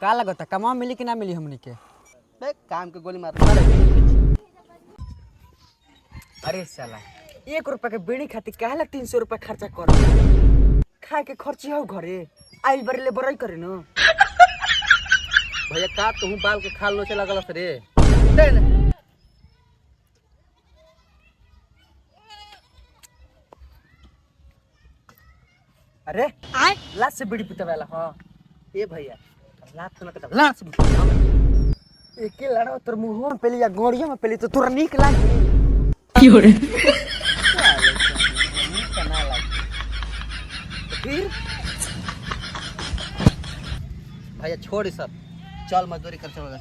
का लगता कमा मिली कि ना मिली हमनी के? काम के गोली मार। अरे साला 1 रुपया के बीड़ी खातिर काहे 300 रुपया खर्चा कर? खाए के खर्ची हो घरे आई बार ले बरई करे न। भैया का तू बाल के खाल नोचे लगल रे। अरे लात से बीड़ी पीते वाला हां ए भैया लात न कटा लात से एके लड़ो तोर मुंह में पेली या गोड़िया में पेली तो तोरा नीक लागी की हो रे ना लागी फिर भैया छोड़ सब चल मजदूरी कर चल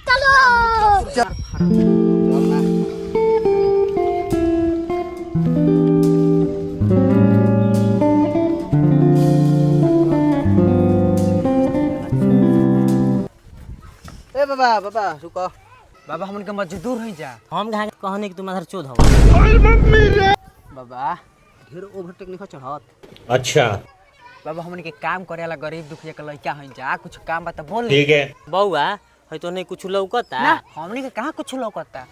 चलो चल ना बाबा बाबा रुको बाबा हमन के मजदूर हो जा हम घाट कहने कि तुम इधर चोद हो बाबा ढेर ओवरटेक नहीं चढ़त। अच्छा बाबा हमन के काम करे वाला गरीब दुखिया के लइका हई जा कुछ काम बता बोल ठीक है बउआ है तो नहीं कुछ लौकता ना हमनी के कहां कुछ लौकता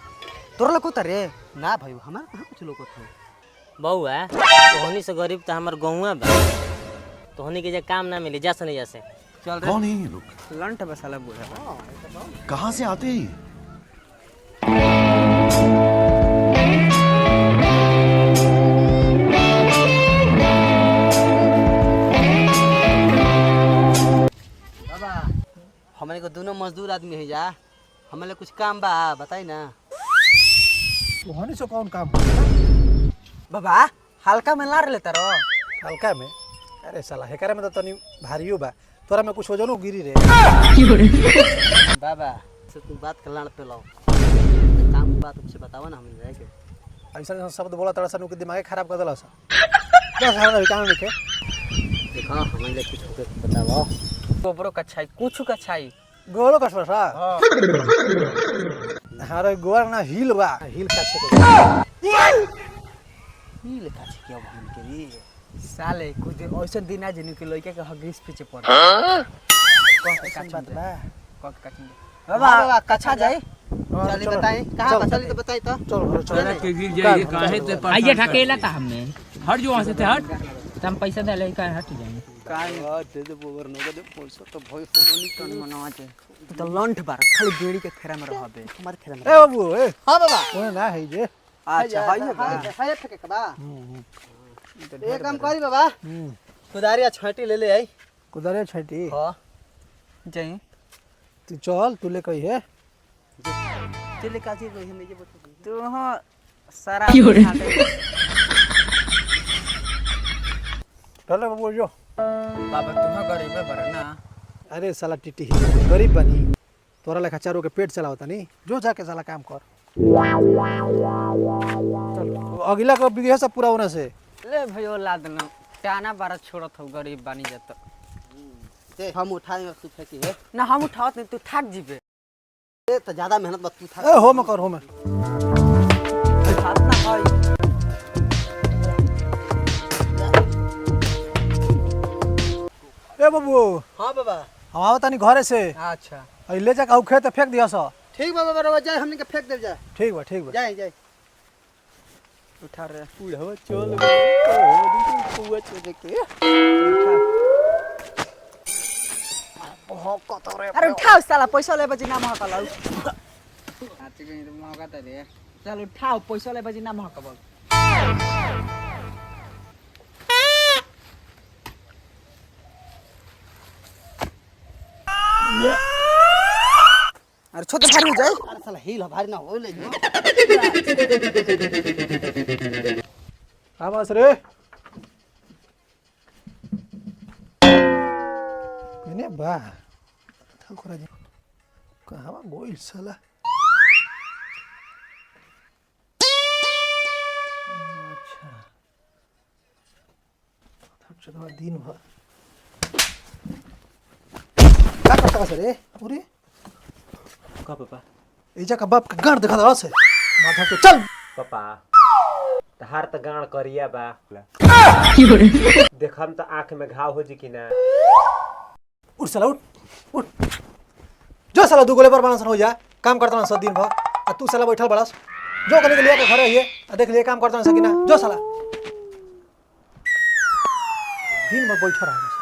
तोरा लौकता रे ना भाई हमारा कहां कुछ लोग होत बउआ तोहनी से गरीब त हमर गौवा बा तोहनी के जे काम ना मिली जा सने जैसे चल रे कौन है ये लोग? लंट बसाला बुढ़ा कहाँ से आते हैं? बाबा हमारे को दोनों मजदूर आदमी है जा हमारे कुछ काम बा बताई ना। तुहनी से कौन काम? बाबा हल्का में लार लेता रो हल्का में? अरे साला हेकरे में तो तनी भारियो बा तोरा में कुछ वजनो गिरी रे। बाबा से तू बात कर लान पे लाओ काम की बात तुमसे बताओ ना हम जाएंगे। ऐसा शब्द बोला तड़ा सन के दिमाग खराब कर देला सा क्या सारा काम लिखे देखो हमें कुछ बताओ गोबरो कछाई कुछ कछाई गोलो कसवा सा हारे गोर ना हिल बा हिल काछे को हिल काछे क्या हम के लिए साले कुछ ऐसा दिन आ जनु के लइका के हगीस पीछे पड़ बात बा बाबा बाबा कछा जाई चली बताई कहां चली तो बताई तो चल के गिर जाइए काहे ते आइए ढकेला था हमने हट जो वहां से थे हट हम पैसा दे ले का हट जाएंगे काई दे दे पोवर न दे पैसा तो भई फोमनी टन मनवा छे तू तो लंठ बार खाली बेड़ी के फेरा में रहबे हमार खेला में ए बाबू ए हां बाबा ओए ना है जे अच्छा भाई हाय फेंके का बा एक काम करी बाबा कुदारिया छाटी ले ले आई कुदारे छटी हां जाई तू चल तू ले कही है चले काजी रही हम ये बता तू हो सारा चल बाबू जो बाबा तू हो गरीब है बर ना अरे साला टिटी गरीब बनी तोरा लेखा चारों के पेट चलावता नहीं जो जाके साला काम कर चल अगला को बिगह सब पूरा होने से ले भयो ला देना टाना बारा छोड़त हो गरीब बनी जात ते हम उठाएंगे तू फेंकी है ना हम उठावत नहीं तू थक जीबे ए तो ज्यादा मेहनत मत तू था ए हो में कर हो में हाथ ना भाई ए बाबू हां बाबा हम आवता नहीं घरे से अच्छा अइ ले जा के खेत फेंक दिया सा ठीक बाबा बराबर जाए हमने के फेंक दे जा ठीक बा जाए जाए उठा रे पूरा चल पूरा चल के अरे उठाओ साला पैसा ले बजी ना महक लाउ आते के महका त रे चल उठाओ पैसा ले बजी ना महक बोल अरे छोटे भारी हो जाए अरे साला हिल भारी ना हो ले आवाज रे ने बा था करा जे कहां गोइल साला अच्छा चलो दिन भर का करता रे पूरी का पापा एजा का बाप का गाड़ दिखा दला से माथा के चल पापा तहार त गाड़ करिया बा देखम त आंख में घाव हो जी कि ना उठ साला उठ उठ जो साला दू गोले पर बांस हो जा काम करता ना सब दिन भर आ तू साला बैठल बड़स जो करने के लिए के घर रहिए आ देख लिए काम करता ना सकिना जो साला दिन भर बैठा रहा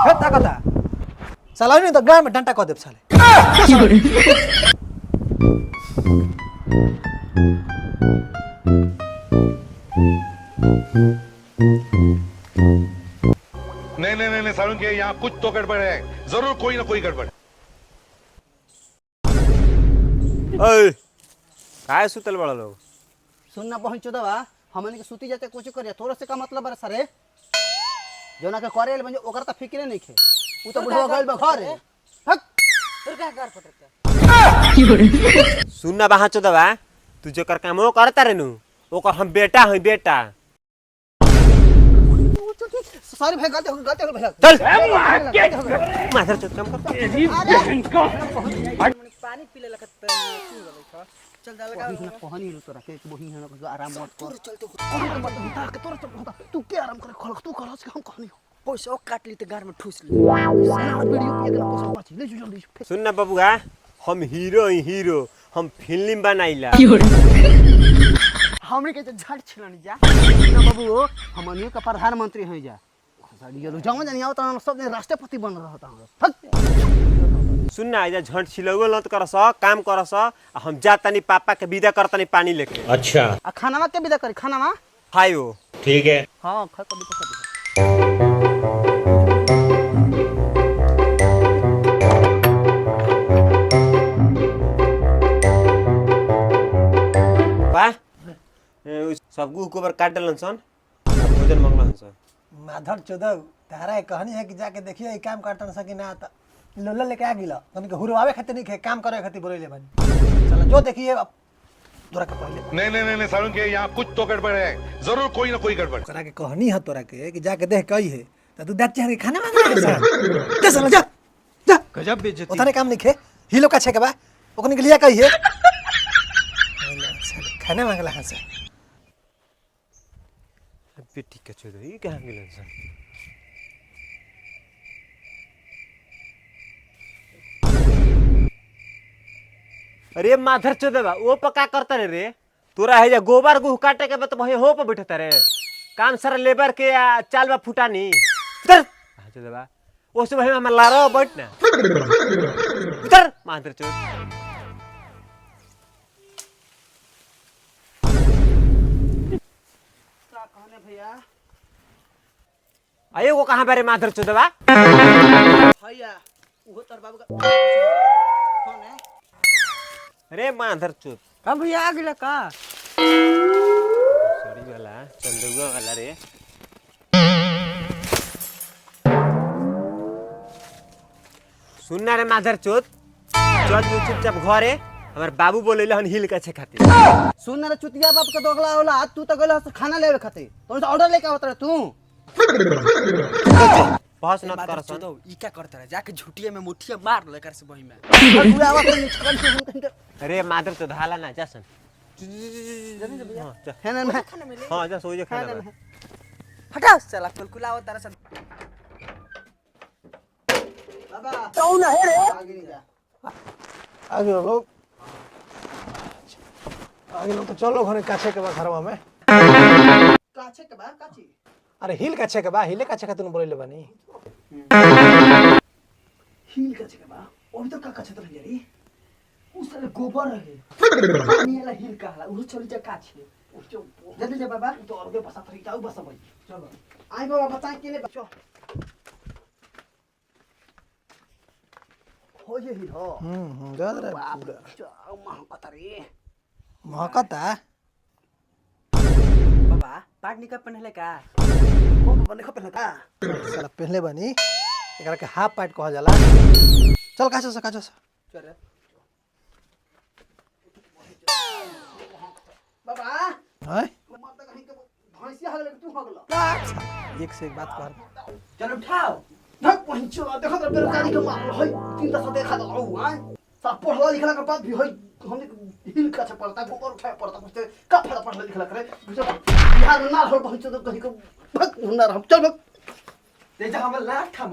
है ताकता साला नहीं तो गांव में डंटा कह देब साले नहीं सारुण के यहाँ कुछ तो गड़बड़ है, जरूर कोई ना कोई गड़बड़। ओए काय सुतल बड़ा लोग सुनना पहुंच चुदवा हमन के सूती जाते कुछ करिया तोरा से का मतलब है सरे जोना के करेल बंजे ओकर त फिक्रे नहीं खे उ तो बुढ़वा गइल बा घर हक तोर का घर पटता सुनना बहा चोदवा तू जो कर काम वो करता रे नु ओकर हम बेटा हई बेटा सॉरी भाई गलती हो गई भैया चल माथर चोद काम कर पानी पीले लगत चल जा लगा पहनी लो तोरा के बोही है ना आराम मत कर चल तो तू के आराम करे खोल तू कर हम कहनी पैसा काट ली तो घर में ठूस ली वीडियो के देना पैसा पाछी ले जल्दी सुनना बबुआ हम हीरो हई हीरो हम फिल्म बनाइला हमरे के झट छिलन जा ना बाबू हमनियो का प्रधानमंत्री हैं जा साड़ी लो जाओ जानी आओ त सब दिन राष्ट्रपति बन रहता हम सुनना इधर झंड छिलौगो लत करस काम करस हम जातानी पापा के विदा करतानी पानी लेके अच्छा आ खानावा के विदा करी खानावा खायो ठीक है हां खा कभी तो खा बा सब ऊपर काट डलन सन भोजन मंगलन सन माधर चोदव तारा कहनी है कि जाके देखिए ये काम करता ना सकी ना त लोला लेके आ गिला तनी के हुरवावे खातिर नहीं खे काम करे खातिर बोले बानी चला जो देखिए अब तोरा के पहले नहीं सारुण के यहाँ कुछ तो गड़बड़ है, जरूर कोई ना कोई गड़बड़। तोरा के कहनी है तोरा के कि जाके देख कही है त तू दांत चाह के खाना मांग ले साला जा साला जा जा गजब बेइज्जती ओतने काम नहीं खे हिलो का छे के बा ओकनी के लिया कही है खाना मांगला हां से बेटी के छोड़ ई कहां गेलन सन अरे माधर चोदवा वो पका करता रे तोरा है जा गोबर गुह काटे के बत भई हो पे बैठता रे काम सारा लेबर के चाल बा फुटानी उतर चोदवा ओस भाई हम लारो बैठ ना उतर माधर चोद का कहने भैया आयो वो कहां बारे माधर चोदवा भैया वो तोर बाबू का कौन है अरे माधर चोद का भैया आ गेला का सड़ी वाला चंदुआ वाला रे सुनना रे माधर चोद चल जो चुपचाप घरे हमार बाबू बोले हन हिल के खातिर सुन रे चुतिया बाप के दोगला होला तू तो गइल खाना लेवे खातिर तो ऑर्डर लेके आवत रे तू बहस न कर सन चोदव ई क्या करता है जाके झुटिया में मुठिया मार ले कर से बही में पूरा आवत नहीं छकन से अरे माधर चोद हाला ना जासन है ना हां जा सोई जा खाना हटा साला कुलकुलाओ तारा से बाबा कौन है रे आगे नहीं जा आगे लोग आगे लोग तो चलो घरे काछे के बा घरवा में काछे के बा काची अरे हिल काछे के बा हिले काछे का तू बोले बानी हिल काछे के बा ओही तो का काछे तो रे उस साले गोबर रहे पानी वाला हिल कहला उ चली जा काछे जल्दी जा बाबा तो और के बसा तरी जाऊ बसा भाई चलो आई बाबा बता के ले बच्चो हो ये हिल हो याद रहे बाप पूरा जाओ महकता रे महकता बाबा पाट निका पहनले का ओ बाबा देखो पहले का साला पहले बानी एकरा के हाफ पाइट कहल जाला चल काछे से चल बाबा हैं मत कहीं के भैंसिया हगले तू हगला एक से एक बात कर चल उठाओ धक पहुंचो देखो तो बेरोजगारी के मामला है 3 देखा दो हां सब पढ़ला लिखला के बाद भी है हमने हिल का पड़ता गोबर उठाया पड़ता कुछ का फड़ा पड़ लिखला करे बिहार में ना हो बहुत तो कहीं को भग ना हम चल भग ते जा हम लाठ खाम